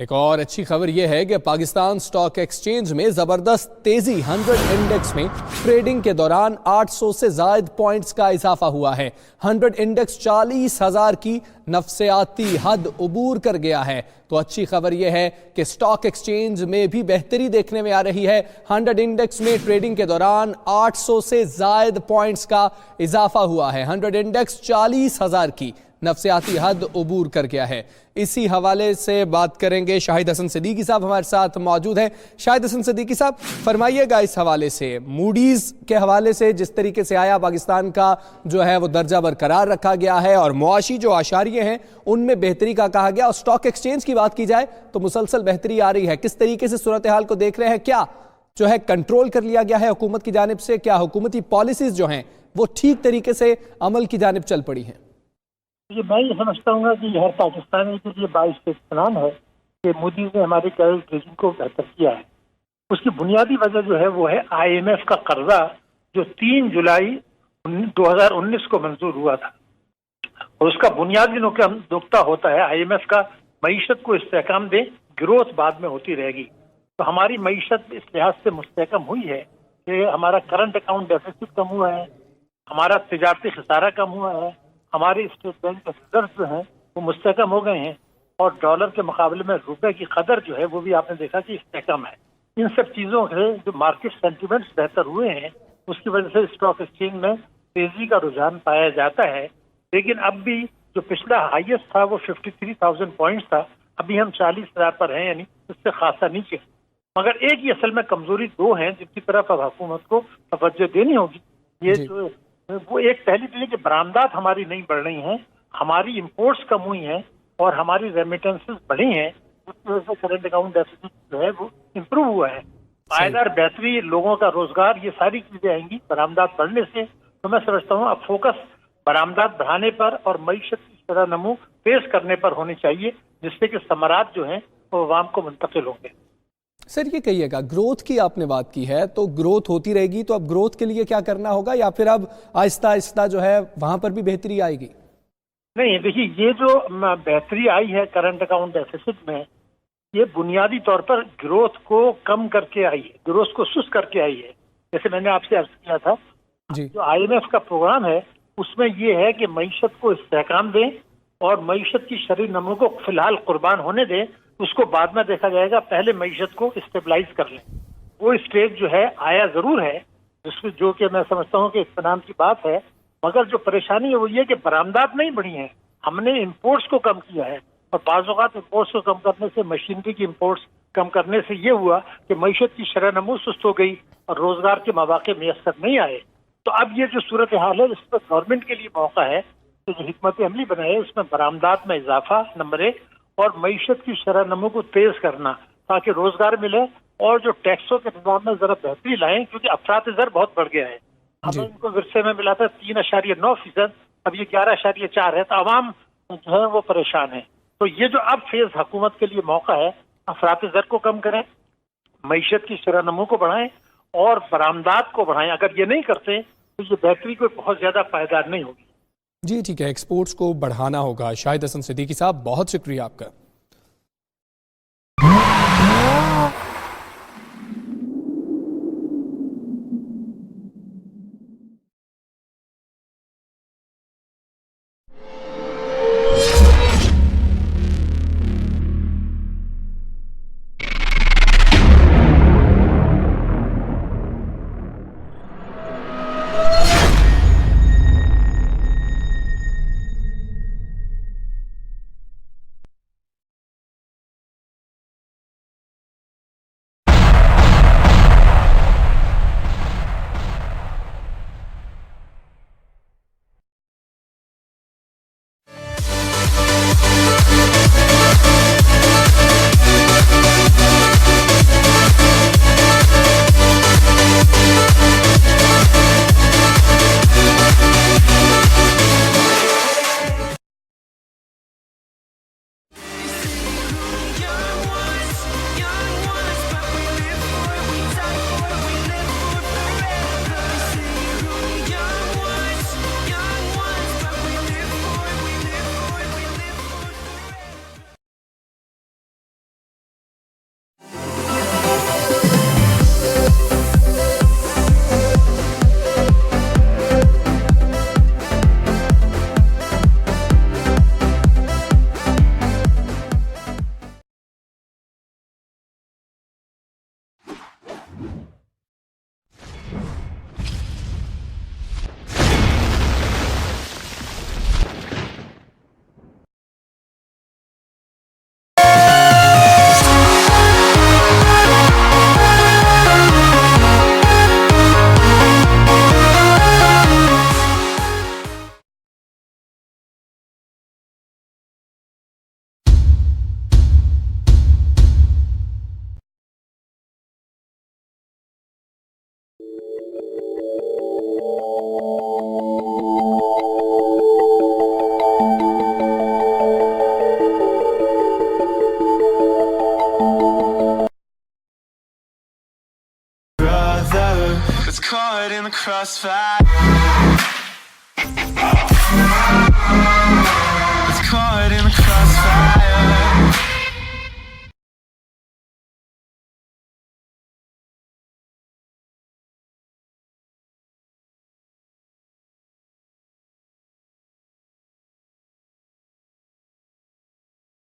ایک اور اچھی خبر یہ ہے کہ پاکستان سٹاک ایکسچینج میں زبردست تیزی 100 انڈیکس میں ٹریڈنگ کے دوران 800 سے زائد پوائنٹس کا اضافہ ہوا ہے۔ 100 انڈیکس 40,000 کی نفسیاتی حد عبور کر گیا ہے۔ تو اچھی خبر یہ ہے کہ سٹاک ایکسچینج میں بھی بہتری دیکھنے میں آ رہی ہے۔ 100 انڈیکس میں ٹریڈنگ کے دوران 800 سے زائد پوائنٹس کا اضافہ ہوا ہے۔ 100 انڈیکس 40,000 کی نفسیاتی حد عبور کر گیا ہے۔ اسی حوالے سے بات کریں گے، شاہد حسن صدیقی صاحب ہمارے ساتھ موجود ہیں۔ شاہد حسن صدیقی صاحب، فرمائیے گا اس حوالے سے، موڈیز کے حوالے سے جس طریقے سے آیا پاکستان کا جو ہے وہ درجہ برقرار رکھا گیا ہے اور معاشی جو اشاریے ہیں ان میں بہتری کا کہا گیا، اور سٹاک ایکسچینج کی بات کی جائے تو مسلسل بہتری آ رہی ہے۔ کس طریقے سے صورتحال کو دیکھ رہے ہیں؟ کیا جو ہے کنٹرول کر لیا گیا ہے حکومت کی جانب سے؟ کیا حکومتی پالیسیز جو ہیں وہ ٹھیک طریقے سے عمل کی جانب چل پڑی ہیں؟ میں یہ سمجھتا ہوں کہ یہ ہر پاکستانی کے لیے باعث اطمینان ہے کہ مودی نے ہماری کریڈٹ ریٹنگ کو بہتر کیا ہے۔ اس کی بنیادی وجہ جو ہے وہ ہے IMF کا قرضہ جو 3 جولائی 2019 کو منظور ہوا تھا، اور اس کا بنیادی نقطہ ہوتا ہے IMF کا معیشت کو استحکام دیں، گروتھ بعد میں ہوتی رہے گی۔ تو ہماری معیشت اس لحاظ سے مستحکم ہوئی ہے کہ ہمارا کرنٹ اکاؤنٹ ڈیفیسٹ کم ہوا ہے، ہمارا تجارتی خسارہ کم ہوا ہے، ہماری اسٹیٹ بینک کے ریزرو جو ہیں وہ مستحکم ہو گئے ہیں، اور ڈالر کے مقابلے میں روپے کی قدر جو ہے وہ بھی آپ نے دیکھا کہ استحکام ہے۔ ان سب چیزوں سے جو مارکیٹ سینٹیمنٹس بہتر ہوئے ہیں اس کی وجہ سے اسٹاک ایکسچینج میں تیزی کا رجحان پایا جاتا ہے۔ لیکن اب بھی جو پچھلا ہائیسٹ تھا وہ 53,000 پوائنٹس تھا، ابھی ہم 40,000 پر ہیں، یعنی اس سے خاصا نیچے۔ مگر ایک ہی اصل میں کمزوری دو ہیں جن کی طرف اب حکومت کو توجہ دینی ہوگی۔ یہ جو وہ ایک پہلی چیز ہے کہ برآمدات ہماری نہیں بڑھ رہی ہیں، ہماری امپورٹس کم ہوئی ہیں اور ہماری ریمیٹنسز بڑھی ہیں، اس کی وجہ سے کرنٹ اکاؤنٹ ڈیفیسٹ جو ہے وہ امپروو ہوا ہے۔ پائیدار بہتری، لوگوں کا روزگار، یہ ساری چیزیں آئیں گی برآمدات بڑھنے سے۔ تو میں سمجھتا ہوں اب فوکس برآمدات بڑھانے پر اور معیشت کی شرح نمو تیز کرنے پر ہونی چاہیے، جس سے کہ ثمرات جو ہیں وہ عوام کو منتقل ہوں گے۔ سر یہ کہیے گا، گروتھ کی آپ نے بات کی ہے تو گروتھ ہوتی رہے گی، تو اب گروتھ کے لیے کیا کرنا ہوگا، یا پھر اب آہستہ آہستہ جو ہے وہاں پر بھی بہتری آئے گی؟ نہیں، دیکھیے یہ جو بہتری آئی ہے کرنٹ اکاؤنٹ ڈیفیسٹ میں، یہ بنیادی طور پر گروتھ کو کم کر کے آئی ہے، گروتھ کو سست کر کے آئی ہے۔ جیسے میں نے آپ سے عرض کیا تھا، جو IMF کا پروگرام ہے اس میں یہ ہے کہ معیشت کو استحکام دیں اور معیشت کی شرح نمو کو فی الحال قربان ہونے دیں، اس کو بعد میں دیکھا جائے گا، پہلے معیشت کو اسٹیبلائز کر لیں۔ وہ اسٹیج جو ہے آیا ضرور ہے، جو کہ میں سمجھتا ہوں کہ اطمینان کی بات ہے، مگر جو پریشانی ہے وہ یہ کہ برآمدات نہیں بڑھی ہیں، ہم نے امپورٹس کو کم کیا ہے، اور بعض اوقات امپورٹس کو کم کرنے سے، مشینری کی امپورٹس کم کرنے سے یہ ہوا کہ معیشت کی شرح نمو سست ہو گئی اور روزگار کے مواقع میسر نہیں آئے۔ تو اب یہ جو صورتحال ہے اس پر گورنمنٹ کے لیے موقع ہے کہ جو حکمت عملی بنائے اس میں برآمدات میں اضافہ نمبر 1، اور معیشت کی شرح نمو کو تیز کرنا تاکہ روزگار ملے، اور جو ٹیکسوں کے نظام میں ذرا بہتری لائیں، کیونکہ افراط زر بہت بڑھ گیا ہے۔ ہمیں ان کو ورثے میں ملا تھا 3.9%، اب یہ 11.4 ہے، تو عوام جو ہے وہ پریشان ہے۔ تو یہ جو اب فیز حکومت کے لیے موقع ہے، افراط زر کو کم کریں، معیشت کی شرح نمو کو بڑھائیں اور برآمدات کو بڑھائیں۔ اگر یہ نہیں کرتے تو یہ بہتری کوئی بہت زیادہ پائیدار نہیں ہوگی۔ جی ٹھیک ہے، ایکسپورٹس کو بڑھانا ہوگا۔ شاہد حسن صدیقی صاحب، بہت شکریہ آپ کا۔ caught in the crossfire.